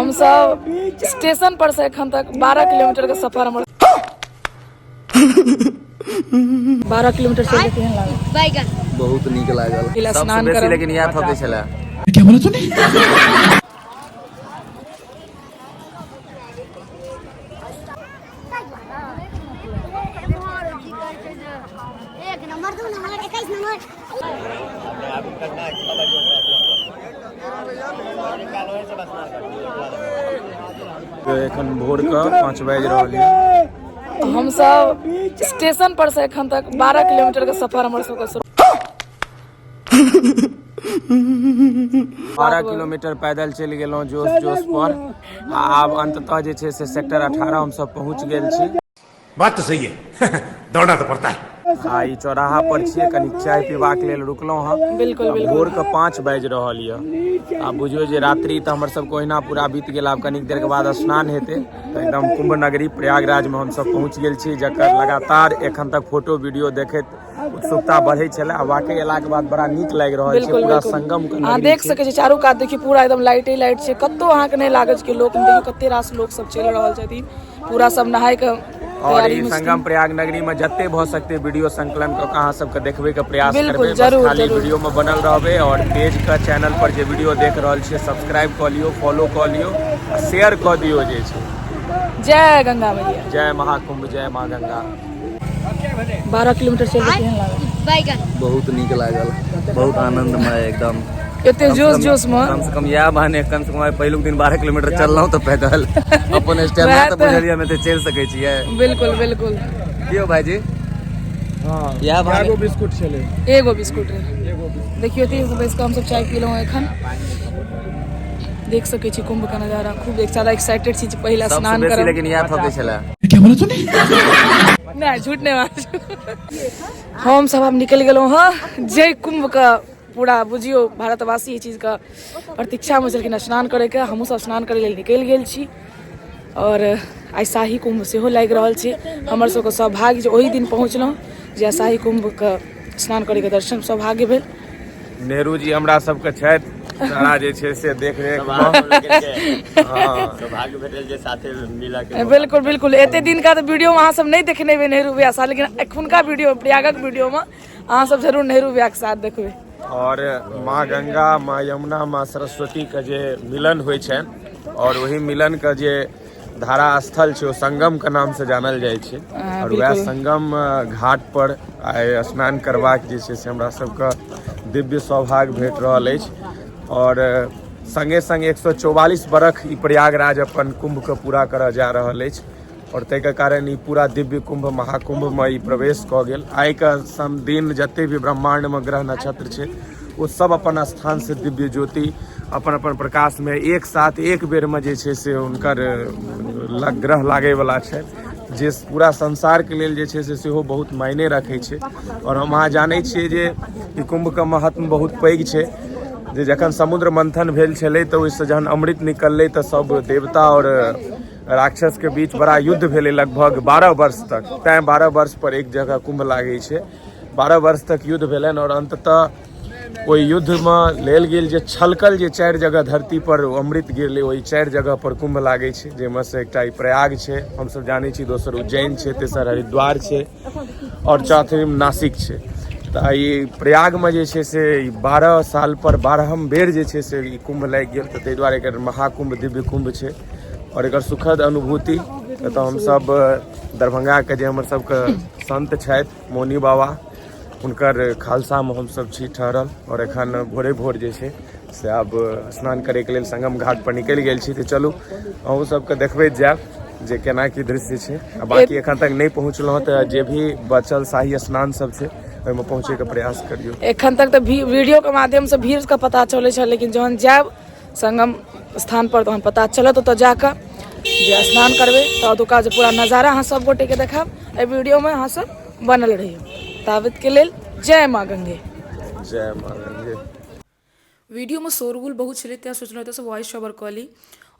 हम sub station पर से एखन तक 12 किलोमीटर के सफर हमर 12 किलोमीटर से केहन लागल? बहुत नीक लागल। सबसे बेसी लेकिन इएह ठकै छले। क्या बोला तूने? एखन भोर के 5 बाजि रहल है। हम सब स्टेशन पर से एखन तक 12 किलोमीटर के सफर हमर सबके शुरू 12 किलोमीटर पैदल चलि गेलहुँ जोश जोश पर। आब अंततः जे छै से सेक्टर 18 हम सब पहुँच गेल छी। बात तो सही है। दौड़ना तो पड़ता है। आ ई चौराहा पर छियै, कनी चाय पीबाक लेल रुकलहुँ हँ। बिल्कुल बिल्कुल। भोर के 5 बाजि रहल यऽ। आ बुझियो जे रात्रि तऽ हमर सबके ओहिना पूरा बीत गेल। आब कनिक देर के बाद स्नान हेतै तऽ एकदम कुंभ नगरी प्रयागराज में हम सब पहुँच गेल छी, जकर लगातार एखन तक फोटो वीडियो देखैत उत्सुकता बढ़ै छलै। आ वाकई एला के बाद बड़ा नीक लागि रहल छै। पूरा संगम के अहाँ देख सकै छी चारू कात देखियो पूरा एकदम लाइटे लाइट छै। कतौ अहाँ के नहीं लागत कि लोग देखियो कते रास लोग सब चलि रहल छथिन। पूरा सब नहाय के और ई संगम प्रयाग नगरी में जते भ सकते वीडियो संकलन क अहाँ सबके देखबे के प्रयास करबे। जरूर, खाली जरूर। वीडियो में बनल रहबे और पेज का चैनल पर जे वीडियो देख रहल छियै सब्सक्राइब क लियो, फॉलो क लियो, शेयर क दियो जे छै। जय गंगा मैया, जय महाकुंभ, जय माँ गंगा। 12 किलोमीटर चल के केहन लागल? बहुत नीक लागल, बहुत आनंदमय एकदम। एते जोश जोश में कम से कम या बहाने कम से कम पहिलुक दिन 12 किलोमीटर चललहुँ तऽ पैदल अपन स्टेमिना तऽ बुझलियै में तऽ चलि सकै छियै। बिल्कुल बिल्कुल। कियो भाईजी? हां या बहाने एगो बिस्कुट छले, एगो बिस्कुट रहे। देखियो ती बैस के हम सब चाय पीलहुँ एखन। देख सकै छी कुंभ का नजारा। खूब एक सारा एक्साइटेड छी पहिला स्नान करब। लेकिन इएह ठकै छले। क्या बोला तूने? नहीं झूठ नहीं बात। हम सब अब निकल गेलहुँ हँ जय कुंभ का। पूरा बुझियो भारतवासी ई चीज का प्रतीक्षा में छलखिन स्नान करे के। हमहूँ सब स्नान करे लेल निकलि गेल छी। और आइ शाही कुंभ सेहो लागि रहल छै। हमर सबके सौभाग्य जे ओहि दिन पहुँचलहुँ जे शाही कुंभ के स्नान करे के दर्शन सौभाग्य भेल। नेहरू जी हमरा सबके छथि सारा जे छै से देख रेख सौभाग्य भेटल जे साथे मिला के। बिल्कुल बिल्कुल। एते दिन का तो वीडियो में अहाँ सब नहीं देखने हेबै नेहरू ब्याह साथ, लेकिन एखुनका वीडियो प्रयागक वीडियो में अहाँ सब जरूर नेहरू ब्याह के साथ देखबै। और माँ गंगा, माँ यमुना, माँ सरस्वती के जे मिलन होइ छनि और वही मिलन के जे धारा स्थल छै ओ संगम के नाम से जानल जाइ छै। और वह संगम घाट पर आइ स्नान करबाक जे छै से हमरा सबके दिव्य सौभाग्य भेट रहल अछि। और संगे संग 144 बरख ई प्रयागराज अपन कुंभ के पूरा करऽ जा रहल अछि। और ताहिके कारण ई पूरा दिव्य कुंभ महाकुंभ में ई प्रवेश कऽ गेल। आइ के दिन जते भी ब्रह्मांड में ग्रह नक्षत्र छै वो सब अपन स्थान से दिव्य ज्योति अपन अपन प्रकाश में एक साथ एक बेर में जे छै से हुनकर ग्रह लागे वाला छै, जे पूरा संसार के लेल जे छै से सेहो बहुत मायने रखै छै। और हम अहाँ जानै छियै जे ई कुंभ के महत्व बहुत पैघ छै। जे जखन समुद्र मंथन भेल छलै तऽ ओहिसँ जहन अमृत निकललै तऽ सब देवता और राक्षस के बीच बड़ा युद्ध भेलै लगभग 12 वर्ष तक। तैं 12 वर्ष पर एक जगह कुंभ लागै छै। 12 वर्ष तक युद्ध भेलनि और अंततः ओहि युद्ध में लेल गेल जे छलकल जे 4 जगह धरती पर अमृत गिरलै ओहि 4 जगह पर कुंभ लागै छै। जाहिमे से एकटा ई प्रयाग छै, हमसब जानै छी, दोसर उज्जैन छै, तेसर हरिद्वार छै और चौथम नासिक छै। तऽ ई प्रयाग में जे छै से 12 साल पर 12हम बेर जे छै से ई कुंभ लागि गेल। तऽ ताहि दुआरे एकर महाकुंभ दिव्य कुंभ छै। और एकर सुखद अनुभूति तऽ हमसब दरभंगा के जे हमर सबके संत छथि मौनी बाबा हुनकर खालसा में हमसब छी ठहरल। और एखन भोरे भोर जे छै से आब स्नान करे के लेल संगम घाट पर निकलि गेल छी। तऽ चलू अहूँ सबके देखबैत जायब जे केना की दृश्य छै। आ बाकी एखन तक नहीं पहुँचलहुँ तऽ जे भी बचल शाही स्नान सब छै ओहिमे पहुँचे के प्रयास करियो। एखन तक तो वीडियो के माध्यम से भीड़ का पता चले छै, लेकिन जहन जायब संगम स्थान पर तहन पता चलत। ओतऽ जाकर जे स्नान करबै तऽ ओतुका जे पूरा नजारा अहाँ सब गोटे के देखाब एहि वीडियो में अहाँ सब बनल रहियो। ताबत के लेल जय माँ गंगे। जय माँ गंगे। वीडियो में शोरगुल बहुत छलै तें सोचलहुँ एतऽसँ वॉइस ओवर कऽ ली।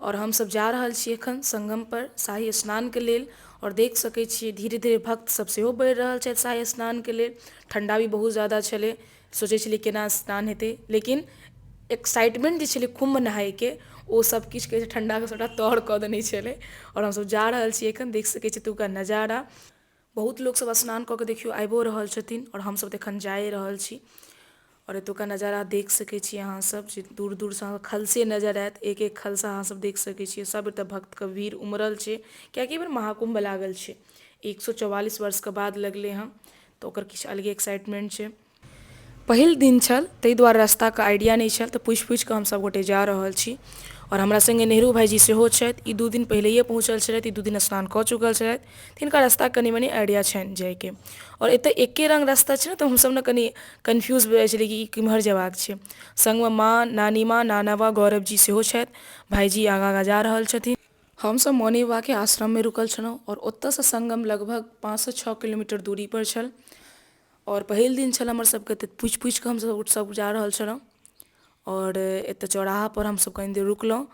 और हमसब जा रहल छी एखन संगम पर शाही स्नान के लेल। और देख सकै छियै धीरे धीरे भक्त सब सेहो बढ़ि रहल छथि शाही स्नान के लेल। ठंडा भी बहुत ज़्यादा छलै, सोचै छलियै केना स्नान हेतै, लेकिन एक्साइटमेंट जे छलै कुंभ नहायके ओ सब किछु कहै छै ठण्डाके सबटा तर कऽ देने छलै। आओर हमसब जा रहल छी एखन, देख सकै छी एतुका नजारा। बहुत लोकसब स्नान कऽ के देखियौ आबिओ रहल छथिन आओर हमसब तऽ एखन जाए रहल छी। और एतुका नजारा देख सकै छी अहाँ सब, जे दूर दूरसँ खलसे नजर आयत, एक एक खलसा अहाँ सब देख सकै छियै। सब एतऽ भक्तके भीड़ उमड़ल छै, कियाकि एहि बेर महाकुम्भ लागल छै। 144 वर्षके बाद लगलै हँ, तऽ ओकर किछु अलगे एक्साइटमेंट छै। पहिल दिन छल ताहि दुआरे रस्ताके आइडिया नहि छल, तऽ पूछि पूछि कऽ हम सभ गोटे जा रहल छी। और हमरा संगे नेहरू भाईजी सेहो छथि, ई 2 दिन पहिलैये पहुँचल छलथि, ई 2 दिन स्नान कऽ चुकल छलथि, तिनका रास्ता कनि मनि आइडिया छनि जायके। और एतऽ एके रंग रास्ता छै ने, तऽ हमसभ ने कनि कन्फ्यूज भऽ जाइ छलियै कि केम्हर जेबाक छै। संगमे माँ, नानीमाँ, नानाबा, गौरवजी सेहो छथि, भाईजी आगाँ आगाँ जा रहल छथिन। हमसभ मौनी बाबाके आश्रममे रुकल छलहुँ और ओतयसँ संगम लगभग 5 से 6 किलोमीटर दूरी पर छल। और पहिल दिन छल हमर सबके, तऽ पूछि पूछि कऽ हमसभ सब जा रहल छलहुँ। और एतऽ चौराहा पर हमसभ कनि देर रुकलहुँ,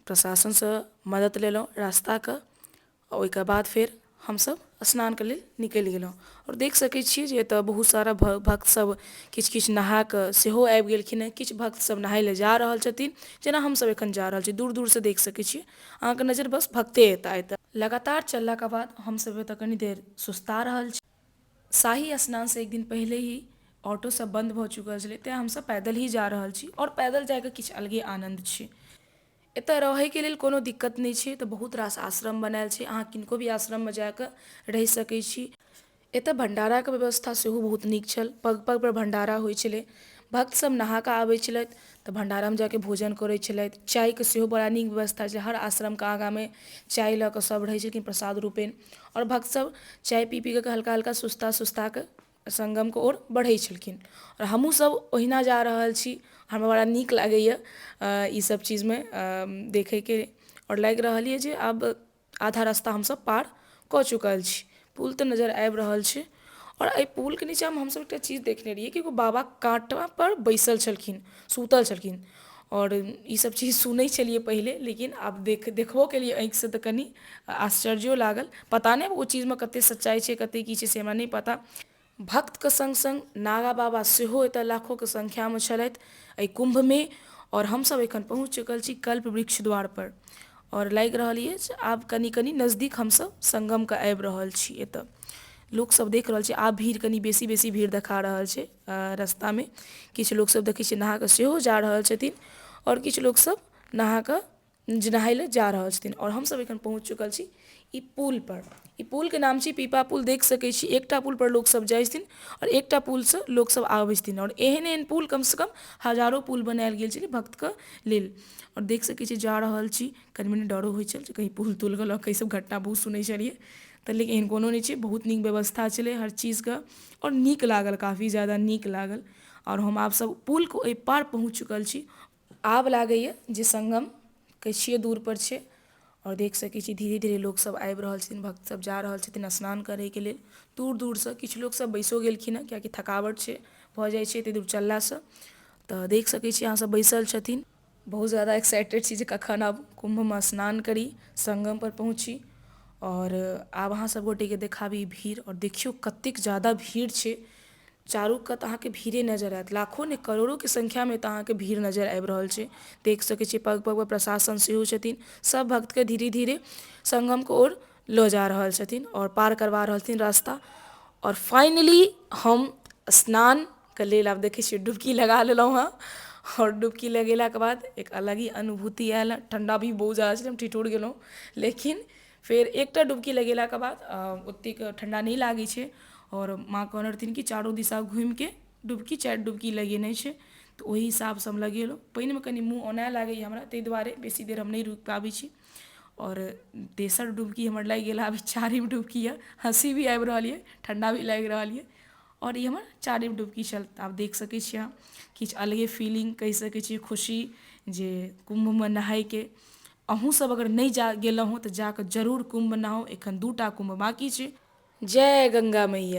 प्रशासनसँ मदद लेलहुँ रास्ताके, और ओहिके बाद फेर हमसभ स्नानके लेल निकलि गेलहुँ। और देख सकै छियै जे एतऽ बहुत सारा भक्त सब किछु किछु नहा कऽ सेहो आबि गेलखिन हेँ, किछु भक्त सब नहाय लए जा रहल छथिन, जेना हमसभ एखन जा रहल छी। दूर दूरसँ देख सकै छियै, अहाँके नजर बस भक्ते एता एतऽ। लगातार चललाके बाद हमसभ एतऽ कनि देर सुस्ता रहल छी। शाही स्नानसँ एक दिन पहिले ही ऑटो सब बन्द भऽ चुकल छलै, तेँ हमसभ पैदल ही जा रहल छी। और पैदल जायके किछु अलगे आनन्द छै। एतऽ रहैके लेल कोनो दिक्कत नहि छै, तऽ बहुत रास आश्रम बनायल छै, अहाँ किनको भी आश्रममे जाकऽ रहि सकै छी। एतऽ भण्डाराके व्यवस्था सेहो बहुत नीक छल, पग पग पर भण्डारा होइ छलै। भक्त सब नहा कऽ आबै छलथि तऽ भण्डारामे जाके भोजन करै छलथि। चायके सेहो बड़ा नीक व्यवस्था छै, हर आश्रमके आगाँमे चाय लऽ कऽ सब रहै छलखिन प्रसाद रूपेण। और भक्त सब चाय पी पी कऽ हल्का हल्का सुस्ता सुस्ता कऽ संगमके ओर बढ़ै छलखिन। और हमहूँ सब ओहिना जा रहल छी। हमरा बड़ा नीक लागैए ई सब चीजमे देखैके, और लागि रहल यए जे आब आधा रास्ता हमसभ पार कऽ चुकल छी। पुल तऽ नजर आबि रहल छै। और एहि पुलके नीचाँमे हमसभ एकटा चीज देखने रहियै कि एगो बाबा काँटा पर बैसल छलखिन, सूतल छलखिन। और ई सब चीज सुनै छलियै पहिले, लेकिन आब देखबो केलियै आँखिसँ तऽ कनि आश्चर्यो लागल। पता नहि ओ चीजमे कतेक सच्चाइ छै, कतेक की छै से हमरा नहि पता। भक्तके संग संग नागा बाबा सेहो एतऽ लाखोके संख्यामे छलथि एहि कुम्भमे। और हमसभ एखन पहुँच चुकल छी कल्प वृक्ष द्वार पर। और लागि रहल यए जे आब कनि कनि नजदीक हमसभ संगमके आबि रहल छी। एतऽ लोकसभ देख रहल छी, आब भीड़ कनि बेसी बेसी भीड़ देखा रहल छै रस्तामे। किछु लोकसभ देखै छियै नहा कऽ सेहो जा रहल छथिन, और किछु लोकसभ नहा कऽ नहाय लए जा रहल छथिन। और हमसभ एखन पहुँच चुकल छी ई पुल पर। ई पुलके नाम छी पीपा पुल, देख सकै छी। एकटा पुल पर लोकसभ जाइ छथिन और एकटा पुलसँ लोकसभ आबै छथिन। और एहन एहन पुल कमसँ कम हजारों पुल बनायल गेल छै भक्तके लेल। और देख सकै छी जा रहल छी, कनि मनि डरो होइ छल जे कहीं पुल तुल के लऽ कऽ, ई सब घटना बहुत सुनै छलियै। तऽ लेकिन एहन कोनो नहि छै, बहुत नीक व्यवस्था छलै हर चीजके। और नीक लागल, काफी ज्यादा नीक लागल। और हम आब सब पुलके ओहि पार पहुँच चुकल छी। आब लागैए जे संगम किछुए दूर पर छै। और देख सकै छी धीरे धीरे लोकसभ आबि रहल छथिन, भक्तसभ जा रहल छथिन स्नान करैके लेल। दूर दूरसँ किछु लोकसभ बैसो गेलखिन हेँ, कियाकि थकावट छै, भऽ जाइ छै एतेक दूर चललासँ। तऽ देख सकै छी अहाँसभ बैसल छथिन। बहुत ज़्यादा एक्साइटेड छी जे कखन आब कुम्भमे स्नान करी, संगम पर पहुँची। और आब अहाँ सब गोटेके देखाबी भीड़। और देखियौ कतेक ज़्यादा भीड़ छै, चारू कात अहाँके भीड़े नजर आयत। लाखों ने करोड़ोके संख्यामे तऽ अहाँके भीड़ नजर आबि रहल छै। देख सकै छियै पग पग पर प्रशासन सेहो छथिन, सब भक्तके धीरे धीरे संगमके ओर लऽ जा रहल छथिन और पार करबा रहल छथिन रास्ता। और फाइनली हम स्नानके लेल आब देखै छियै डुबकी लगा लेलहुँ हँ। और डुबकी लगेलाके बाद एक अलग ही अनुभूति आयल। ठण्डा भी बहुत ज़्यादा छलै, हम ठिठुर गेलहुँ, लेकिन फेर एकटा डुबकी लगेलाके बाद ओतेक ठण्डा नहि लागै छै। और माँ कहने रहथिन कि चारू दिशा घुमिके डुबकी 4 डुबकी लगेनाइ छै, तऽ ओहि हिसाबसँ हम लगेलहुँ। पानिमे कनि मुँह औनाए लागैए हमरा, ताहि दुआरे बेसी देर हम नहि रुकि पाबै छी। और तेसर डुबकी हमर लागि गेल, आब 4म डुबकी यए। हँसी भी आबि रहल यए, ठण्डा भी लागि रहल यए। और ई हमर 4म डुबकी छल। आब देख सकै छी अहाँ, किछु अलगे फीलिंग कहि सकै छी, खुशी जे कुम्भमे नहायके। अहूँसभ अगर नहि गेलहुँ हँ तऽ जाकऽ जरूर कुम्भ नहाउ। एखन 2टा कुम्भ बाँकी छै। जय गंगा मैया।